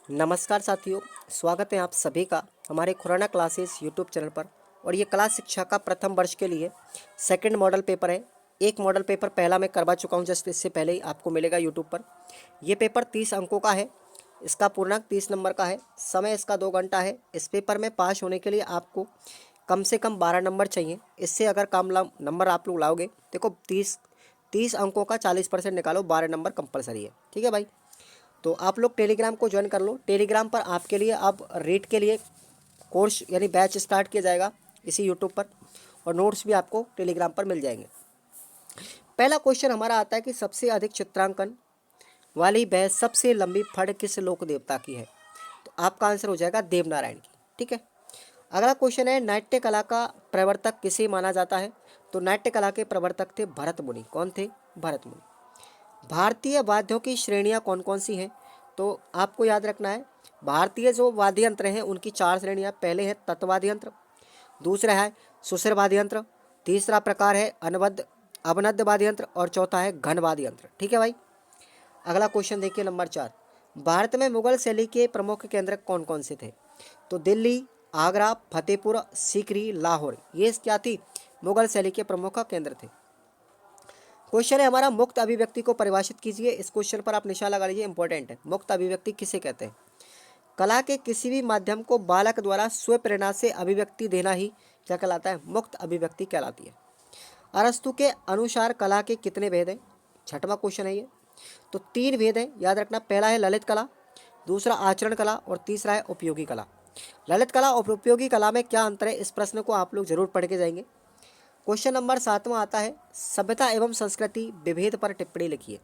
नमस्कार साथियों, स्वागत है आप सभी का हमारे खुराना क्लासेस यूट्यूब चैनल पर। और ये कला शिक्षा का प्रथम वर्ष के लिए सेकंड मॉडल पेपर है। एक मॉडल पेपर पहला मैं करवा चुका हूँ, जस्ट इससे पहले ही आपको मिलेगा यूट्यूब पर। ये पेपर 30 अंकों का है, इसका पूर्णांक 30 नंबर का है। समय इसका 2 घंटा है। इस पेपर में पास होने के लिए आपको कम से कम 12 नंबर चाहिए। इससे अगर कम नंबर आप लोग लाओगे, देखो 30 अंकों का 40% निकालो, 12 नंबर कंपलसरी है। ठीक है भाई, तो आप लोग टेलीग्राम को ज्वाइन कर लो। टेलीग्राम पर आपके लिए अब रीड के लिए कोर्स यानी बैच स्टार्ट किया जाएगा इसी यूट्यूब पर, और नोट्स भी आपको टेलीग्राम पर मिल जाएंगे। पहला क्वेश्चन हमारा आता है कि सबसे अधिक चित्रांकन वाली भैंस सबसे लंबी फड़ किस लोक देवता की है? तो आपका आंसर हो जाएगा देवनारायण की। ठीक है, अगला क्वेश्चन है नाट्य कला का प्रवर्तक किसे माना जाता है? तो नाट्य कला के प्रवर्तक थे भरत मुनि। कौन थे? भरत मुनि। भारतीय वाद्यों की श्रेणियां कौन कौन सी हैं? तो आपको याद रखना है, भारतीय जो वाद्य यंत्र हैं उनकी 4 श्रेणियां। पहले है तत्वाद्य यंत्र, दूसरा है सुषिर वाद्य यंत्र, तीसरा प्रकार है अवनद्य वाद्य यंत्र, और चौथा है घन वाद्य यंत्र। ठीक है भाई, अगला क्वेश्चन देखिए नंबर 4। भारत में मुगल शैली के प्रमुख केंद्र कौन कौन से थे? तो दिल्ली, आगरा, फतेहपुर सीकरी, लाहौर, ये क्या थी? मुगल शैली के प्रमुख केंद्र थे। क्वेश्चन है हमारा मुक्त अभिव्यक्ति को परिभाषित कीजिए। इस क्वेश्चन पर आप निशान लगा लीजिए, इंपॉर्टेंट है। मुक्त अभिव्यक्ति किसे कहते हैं? कला के किसी भी माध्यम को बालक द्वारा स्वप्रेरणा से अभिव्यक्ति देना ही क्या कहलाता है? मुक्त अभिव्यक्ति कहलाती है। अरस्तु के अनुसार कला के कितने भेद हैं? छठवां क्वेश्चन है ये। तो 3 भेद हैं, याद रखना। पहला है ललित कला, दूसरा आचरण कला, और तीसरा है उपयोगी कला। ललित कला और उपयोगी कला में क्या अंतर है? इस प्रश्न को आप लोग जरूर पढ़ के जाएंगे। क्वेश्चन नंबर 7वां आता है सभ्यता एवं संस्कृति विभेद पर टिप्पणी लिखिए।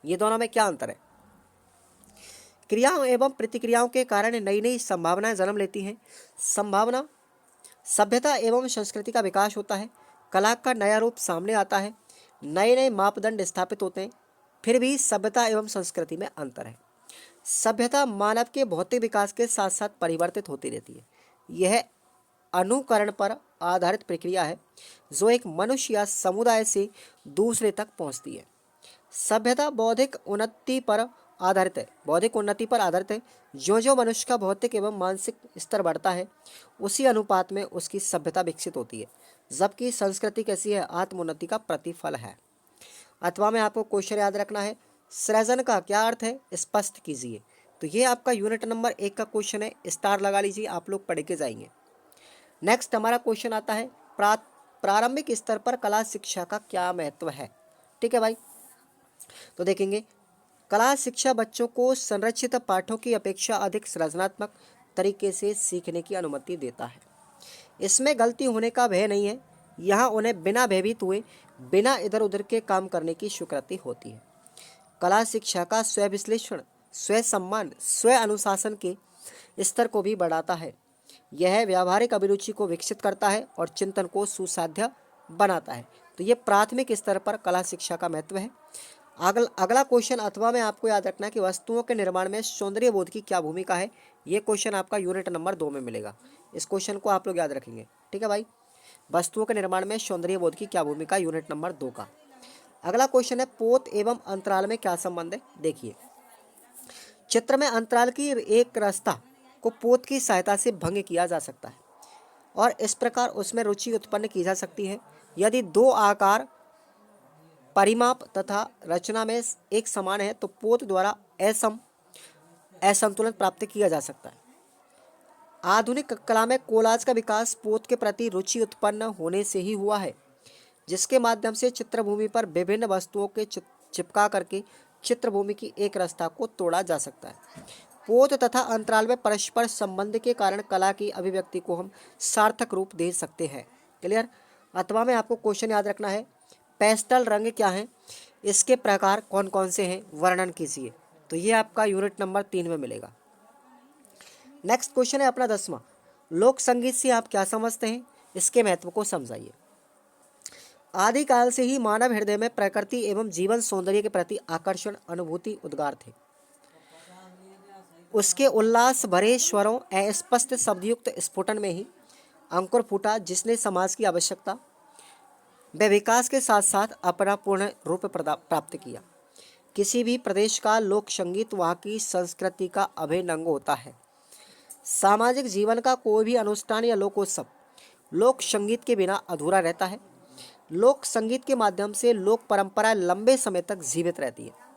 ये दोनों में क्या अंतर है? क्रियाओं एवं प्रतिक्रियाओं के कारण नई नई संभावनाएं जन्म लेती हैं। संभावना सभ्यता एवं संस्कृति का विकास होता है, कला का नया रूप सामने आता है, नए नए मापदंड स्थापित होते हैं। फिर भी सभ्यता एवं संस्कृति में अंतर है। सभ्यता मानव के भौतिक विकास के साथ साथ परिवर्तित होती रहती है। यह अनुकरण पर आधारित प्रक्रिया है जो एक मनुष्य या समुदाय से दूसरे तक पहुंचती है। सभ्यता बौद्धिक उन्नति पर आधारित है। बौद्धिक उन्नति पर आधारित है। जो जो मनुष्य का भौतिक एवं मानसिक स्तर बढ़ता है उसी अनुपात में उसकी सभ्यता विकसित होती है, जबकि संस्कृति कैसी है? आत्मोन्नति का प्रतिफल है। अथवा में आपको क्वेश्चन याद रखना है, सृजन का क्या अर्थ है? स्पष्ट कीजिए। तो ये आपका यूनिट नंबर 1 का क्वेश्चन है, स्टार लगा लीजिए, आप लोग पढ़ के जाएंगे। नेक्स्ट हमारा क्वेश्चन आता है प्रारंभिक स्तर पर कला शिक्षा का क्या महत्व है? ठीक है भाई, तो देखेंगे कला शिक्षा बच्चों को संरचित पाठों की अपेक्षा अधिक सृजनात्मक तरीके से सीखने की अनुमति देता है। इसमें गलती होने का भय नहीं है। यहाँ उन्हें बिना भयभीत हुए, बिना इधर उधर के काम करने की स्वीकृति होती है। कला शिक्षा का स्व विश्लेषण, स्व सम्मान, स्व अनुशासन के स्तर को भी बढ़ाता है। यह व्यावहारिक अभिरुचि को विकसित करता है और चिंतन को सुसाध्य बनाता है। तो ये प्राथमिक स्तर पर कला शिक्षा का महत्व है। अगला क्वेश्चन अथवा में आपको याद रखना है कि वस्तुओं के निर्माण में सौंदर्य बोध की क्या भूमिका है? ये क्वेश्चन आपका यूनिट नंबर 2 में मिलेगा। इस क्वेश्चन को आप लोग याद रखेंगे। ठीक है भाई, वस्तुओं के निर्माण में सौंदर्य बोध की क्या भूमिका? यूनिट नंबर 2 का। अगला क्वेश्चन है पोत एवं अंतराल में क्या संबंध है? देखिए, चित्र में अंतराल की एक रास्ता को पोत की सहायता से भंग किया जा सकता है और इस प्रकार उसमें रुचि उत्पन्न की जा सकती है। यदि 2 आकार परिमाप तथा रचना में एक समान है तो पोत द्वारा असंतुलन प्राप्त किया जा सकता है। आधुनिक कला में कोलाज का विकास पोत के प्रति रुचि उत्पन्न होने से ही हुआ है, जिसके माध्यम से चित्रभूमि पर विभिन्न वस्तुओं के चिपका करके चित्रभूमि की एक रास्ता को तोड़ा जा सकता है। पोत तथा अंतराल में परस्पर संबंध के कारण कला की अभिव्यक्ति को हम सार्थक रूप दे सकते हैं। क्लियर? अथवा में आपको क्वेश्चन याद रखना है, पेस्टल रंग क्या है? इसके प्रकार कौन कौन से हैं? वर्णन कीजिए। तो ये आपका यूनिट नंबर 3 में मिलेगा। नेक्स्ट क्वेश्चन है अपना 10वां, लोक संगीत से आप क्या समझते हैं? इसके महत्व को समझाइए। आदिकाल से ही मानव हृदय में प्रकृति एवं जीवन सौंदर्य के प्रति आकर्षण, अनुभूति उद्गार थे। उसके उल्लास भरे स्वरों, अस्पष्ट शब्दयुक्त स्फुटन में ही अंकुर फूटा, जिसने समाज की आवश्यकता व विकास के साथ साथ अपना पूर्ण रूप प्राप्त किया। किसी भी प्रदेश का लोक संगीत वहाँ की संस्कृति का अभिन्न अंग होता है। सामाजिक जीवन का कोई भी अनुष्ठान या लोकोत्सव लोक संगीत के बिना अधूरा रहता है। लोक संगीत के माध्यम से लोक परंपरा लंबे समय तक जीवित रहती है।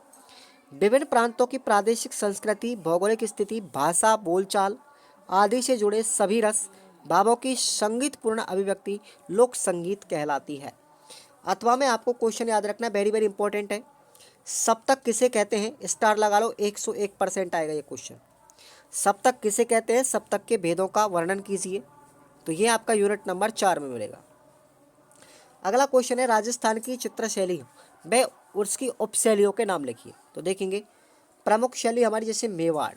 विभिन्न प्रांतों की प्रादेशिक संस्कृति, भौगोलिक स्थिति, भाषा, बोलचाल आदि से जुड़े सभी रस भावों की संगीतपूर्ण अभिव्यक्ति लोक संगीत कहलाती है। अथवा में आपको क्वेश्चन याद रखना, वेरी वेरी इंपॉर्टेंट है। सप्तक किसे कहते हैं? स्टार लगा लो, 101% आएगा ये क्वेश्चन। सप्तक किसे कहते हैं? सप्तक के भेदों का वर्णन कीजिए। तो ये आपका यूनिट नंबर 4 में मिलेगा। अगला क्वेश्चन है, राजस्थान की चित्रशैली व उसकी उपशैलियों के नाम लिखिए। तो देखेंगे प्रमुख शैली हमारी जैसे मेवाड़,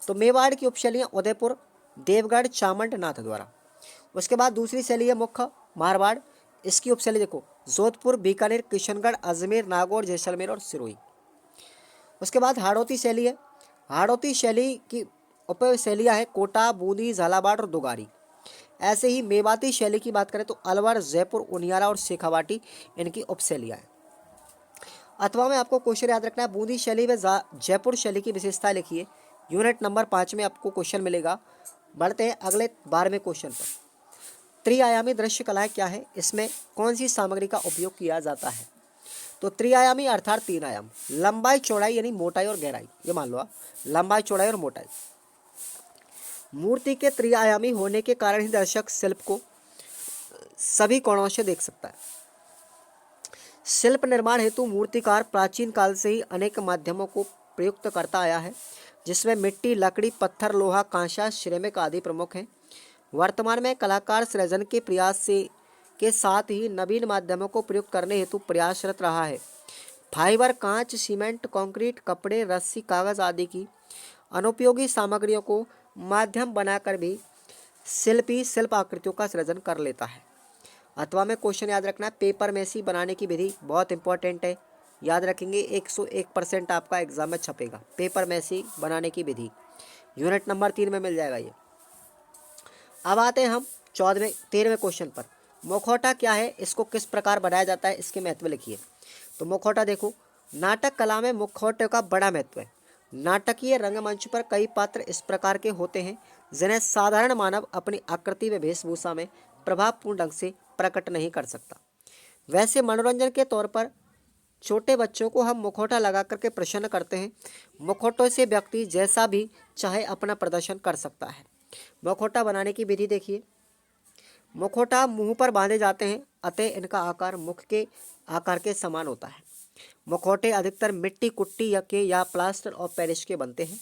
तो मेवाड़ की उपशैलियाँ उदयपुर, देवगढ़, चामंड, नाथद्वारा। उसके बाद दूसरी शैली है मुख्य मारवाड़, इसकी उपशैली देखो जोधपुर, बीकानेर, किशनगढ़, अजमेर, नागौर, जैसलमेर और सिरोही। उसके बाद हाड़ौती शैली है, हाड़ौती शैली की उपशैलियाँ है कोटा, बूंदी, झालावाड़ और दुगारी। ऐसे ही मेवाती शैली की बात करें तो अलवर, जयपुर, उनियारा और शेखावाटी इनकी उपशैलियाँ हैं। अथवा में आपको क्वेश्चन याद रखना है, बूंदी शैली व जयपुर शैली की विशेषता लिखिए। यूनिट नंबर 5 में आपको क्वेश्चन मिलेगा। बढ़ते हैं अगले 12वें क्वेश्चन पर। त्रिआयामी दृश्य कलाएं क्या है? इसमें कौन सी सामग्री का उपयोग किया जाता है? तो त्रिआयामी अर्थात 3 आयाम, लंबाई, चौड़ाई यानी मोटाई और गहराई। ये मान लो आप, लंबाई, चौड़ाई और मोटाई। मूर्ति के त्रिआयामी होने के कारण ही दर्शक शिल्प को सभी कोणों से देख सकता है। शिल्प निर्माण हेतु मूर्तिकार प्राचीन काल से ही अनेक माध्यमों को प्रयुक्त करता आया है, जिसमें मिट्टी, लकड़ी, पत्थर, लोहा, कांसा, सिरेमिक आदि प्रमुख हैं। वर्तमान में कलाकार सृजन के प्रयास से के साथ ही नवीन माध्यमों को प्रयुक्त करने हेतु प्रयासरत रहा है। फाइबर, कांच, सीमेंट, कंक्रीट, कपड़े, रस्सी, कागज आदि की अनुपयोगी सामग्रियों को माध्यम बनाकर भी शिल्पी शिल्प आकृतियों का सृजन कर लेता है। अथवा में क्वेश्चन याद रखना है, पेपर मैसी बनाने की विधि बहुत इंपॉर्टेंट है, याद रखेंगे 101% आपका एग्जाम में छपेगा। पेपर मैसी बनाने की विधि यूनिट नंबर 3 में मिल जाएगा ये। अब आते हैं हम 13वें क्वेश्चन पर। मुखौटा क्या है? इसको किस प्रकार बनाया जाता है? इसके महत्व लिखिए। तो मुखौटा देखो, नाटक कला में मुखौटे का बड़ा महत्व है। नाटकीय रंगमंच पर कई पात्र इस प्रकार के होते हैं जिन्हें साधारण मानव अपनी आकृति व वेशभूषा में प्रभावपूर्ण ढंग से प्रकट नहीं कर सकता। वैसे मनोरंजन के तौर पर छोटे बच्चों को हम मुखौटा लगा करके प्रसन्न करते हैं। मुखौटों से व्यक्ति जैसा भी चाहे अपना प्रदर्शन कर सकता है। मुखौटा बनाने की विधि देखिए। मुखौटा मुंह पर बांधे जाते हैं, अतः इनका आकार मुख के आकार के समान होता है। मुखौटे अधिकतर मिट्टी, कुट्टी या प्लास्टर और पेरिस के बनते हैं।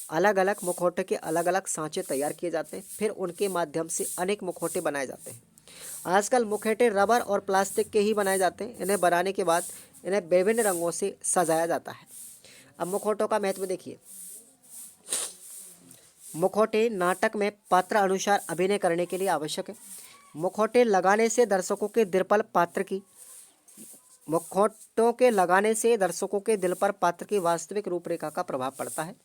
अलग अलग मुखौटे के अलग अलग सांचे तैयार किए जाते हैं, फिर उनके माध्यम से अनेक मुखौटे बनाए जाते हैं। आजकल मुखौटे रबर और प्लास्टिक के ही बनाए जाते हैं। इन्हें बनाने के बाद इन्हें विभिन्न रंगों से सजाया जाता है। अब मुखौटों का महत्व देखिए। मुखौटे नाटक में पात्र अनुसार अभिनय करने के लिए आवश्यक है। मुखौटे लगाने से दर्शकों के दिल पर पात्र की वास्तविक रूपरेखा का प्रभाव पड़ता है।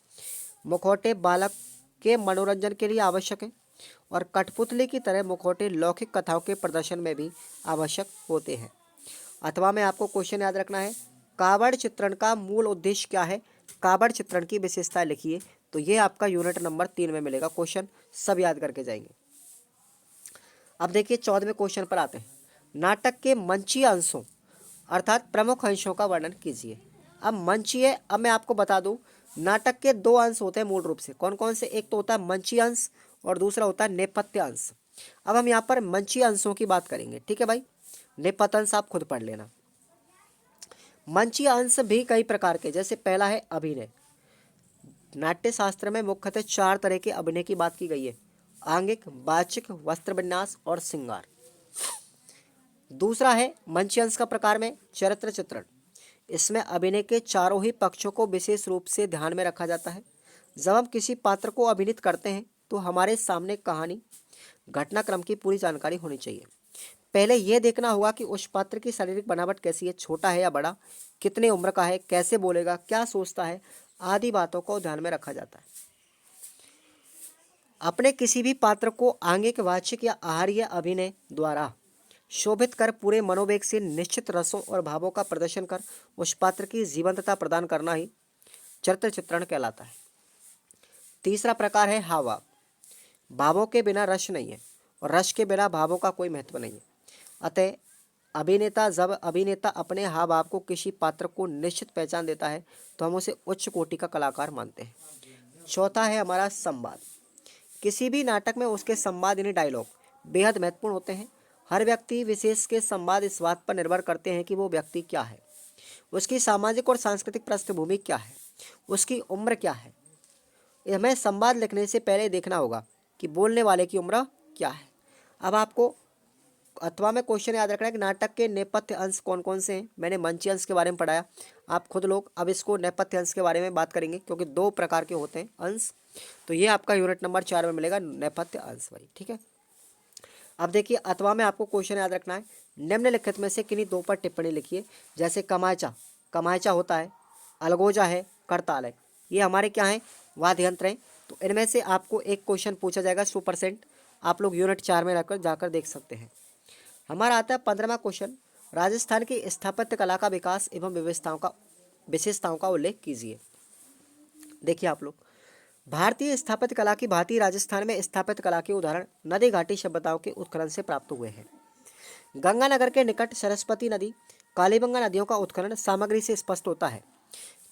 मुखौटे बालक के मनोरंजन के लिए आवश्यक है और कठपुतली की तरह मुखौटे लौकिक कथाओं के प्रदर्शन में भी आवश्यक होते हैं। अथवा में आपको क्वेश्चन याद रखना है, कावड़ चित्रण का मूल उद्देश्य क्या है? कावड़ चित्रण की विशेषता लिखिए। तो ये आपका यूनिट नंबर 3 में मिलेगा। क्वेश्चन सब याद करके जाएंगे। अब देखिए 14वें क्वेश्चन पर आते हैं। नाटक के मंचीय अंशों अर्थात प्रमुख अंशों का वर्णन कीजिए। अब मंचीय, अब मैं आपको बता दूं, नाटक के 2 अंश होते हैं मूल रूप से। कौन कौन से? एक तो होता है मंचीय अंश और दूसरा होता है नेपथ्य अंश। अब हम यहाँ पर मंचीय अंशों की बात करेंगे, ठीक है भाई। नेपथ्य अंश आप खुद पढ़ लेना। मंचीय अंश भी कई प्रकार के, जैसे पहला है अभिनय। नाट्य शास्त्र में मुख्यतः 4 तरह के अभिनय की बात की गई है: आंगिक, वाचिक, वस्त्र विन्यास और श्रृंगार। दूसरा है मंचीय अंश का प्रकार में चरित्र चित्रण। इसमें अभिनय के चारों ही पक्षों को विशेष रूप से ध्यान में रखा जाता है। जब हम किसी पात्र को अभिनीत करते हैं तो हमारे सामने कहानी, घटनाक्रम की पूरी जानकारी होनी चाहिए। पहले यह देखना होगा कि उस पात्र की शारीरिक बनावट कैसी है, छोटा है या बड़ा, कितने उम्र का है, कैसे बोलेगा, क्या सोचता है, आदि बातों को ध्यान में रखा जाता है। अपने किसी भी पात्र को आंगिक, वाचिक या आहार्य अभिनय द्वारा शोभित कर पूरे मनोवेग से निश्चित रसों और भावों का प्रदर्शन कर उस पात्र की जीवंतता प्रदान करना ही चरित्र चित्रण कहलाता है। तीसरा प्रकार है हाव भाव। भावों के बिना रस नहीं है और रस के बिना भावों का कोई महत्व नहीं है। अतः जब अभिनेता अपने हाव भाव को किसी पात्र को निश्चित पहचान देता है तो हम उसे उच्च कोटि का कलाकार मानते हैं। चौथा है हमारा संवाद। किसी भी नाटक में उसके संवाद यानी डायलॉग बेहद महत्वपूर्ण होते हैं। हर व्यक्ति विशेष के संवाद इस बात पर निर्भर करते हैं कि वो व्यक्ति क्या है, उसकी सामाजिक और सांस्कृतिक पृष्ठभूमि क्या है, उसकी उम्र क्या है। हमें संवाद लिखने से पहले देखना होगा कि बोलने वाले की उम्र क्या है। अब आपको अथवा में क्वेश्चन याद रखना है कि नाटक के नेपथ्य अंश कौन कौन से हैं। मैंने मंची अंश के बारे में पढ़ाया, आप खुद लोग अब इसको नेपथ्य अंश के बारे में बात करेंगे क्योंकि 2 प्रकार के होते हैं अंश। तो ये आपका यूनिट नंबर 4 में मिलेगा नेपथ्य अंश भाई, ठीक है। अब देखिए अथवा में आपको क्वेश्चन याद रखना है, निम्नलिखित में से किन्हीं 2 पर टिप्पणी लिखिए। जैसे कमायचा होता है, अलगोजा है, करताल है, ये हमारे क्या हैं, वाद्य यंत्र हैं। तो इनमें से आपको एक क्वेश्चन पूछा जाएगा 100%, आप लोग यूनिट 4 में जाकर देख सकते हैं। हमारा आता है 15वां क्वेश्चन, राजस्थान की स्थापत्य कला का विकास एवं विशेषताओं का उल्लेख कीजिए। देखिए आप लोग, भारतीय स्थापत्य कला की भांति राजस्थान में स्थापत्य कला के उदाहरण नदी घाटी सभ्यताओं के उत्खनन से प्राप्त हुए हैं। गंगानगर के निकट सरस्वती नदी, कालीबंगा नदियों का उत्खनन सामग्री से स्पष्ट होता है।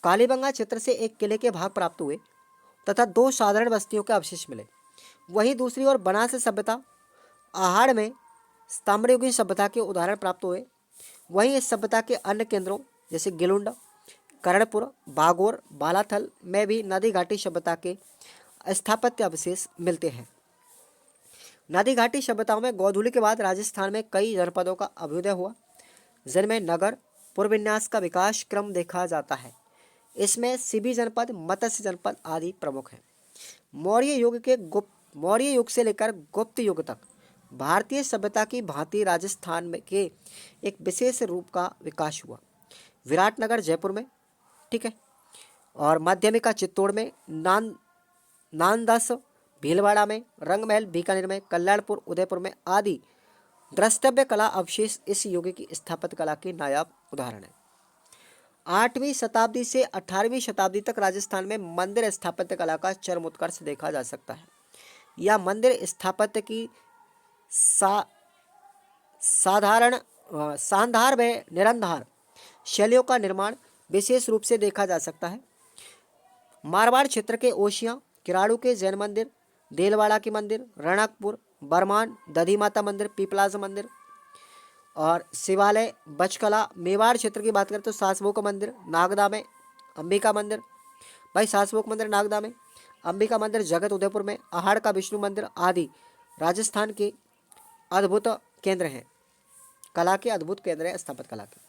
कालीबंगा क्षेत्र से एक किले के भाग प्राप्त हुए तथा 2 साधारण बस्तियों के अवशेष मिले। वहीं दूसरी ओर बनास सभ्यता, आहाड़ में ताम्रयुगीन सभ्यता के उदाहरण प्राप्त हुए। वहीं इस सभ्यता के अन्य केंद्रों जैसे गिलुंड, करणपुर, बागोर, बालाथल में भी नदी घाटी सभ्यता के स्थापत्य अवशेष मिलते हैं। नदी घाटी सभ्यताओं में गोधूली के बाद राजस्थान में कई जनपदों का अभ्युदय हुआ, जिनमें नगर पुरविन्यास का विकास क्रम देखा जाता है। इसमें सिबी जनपद, मत्स्य जनपद आदि प्रमुख हैं। मौर्य युग से लेकर गुप्त युग तक भारतीय सभ्यता की भांति राजस्थान में के एक विशेष रूप का विकास हुआ। विराटनगर जयपुर में, ठीक है, और माध्यमिका चित्तौड़ में, नानदस भीलवाड़ा में, रंगमहल बीकानेर में, कल्याणपुर उदयपुर में आदि द्रष्टव्य कला अवशेष इस युग की स्थापत्य कला के नायाब उदाहरण है। 8वीं शताब्दी से 18वीं शताब्दी तक राजस्थान में मंदिर स्थापत्य कला का चरम उत्कर्ष देखा जा सकता है। यह मंदिर स्थापत्य की सांधार व निरंधार शैलियों का निर्माण विशेष रूप से देखा जा सकता है। मारवाड़ क्षेत्र के ओशियां, किराड़ू के जैन मंदिर, देलवाड़ा के मंदिर, रणकपुर, बरमान, दधी माता मंदिर, पीपलाज मंदिर और शिवालय, बचकला। मेवाड़ क्षेत्र की बात करें तो सासभोग मंदिर, नागदा में, अंबिका मंदिर, भाई सासभोग मंदिर नागदा में, अंबिका मंदिर जगत उदयपुर में, आहाड़ का विष्णु मंदिर आदि राजस्थान के अद्भुत केंद्र हैं, कला के अद्भुत केंद्र हैं स्थापत्य कला के।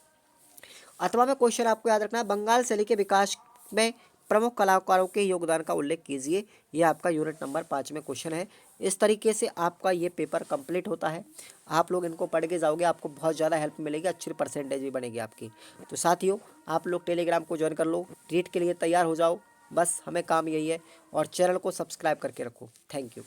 अथवा में क्वेश्चन आपको याद रखना है, बंगाल शैली के विकास में प्रमुख कलाकारों के योगदान का उल्लेख कीजिए। यह आपका यूनिट नंबर 5 में क्वेश्चन है। इस तरीके से आपका ये पेपर कंप्लीट होता है। आप लोग इनको पढ़ के जाओगे, आपको बहुत ज़्यादा हेल्प मिलेगी, अच्छी परसेंटेज भी बनेगी आपकी। तो साथियों, आप लोग टेलीग्राम को ज्वाइन कर लो, रीट के लिए तैयार हो जाओ, बस हमें काम यही है। और चैनल को सब्सक्राइब करके रखो। Thank you.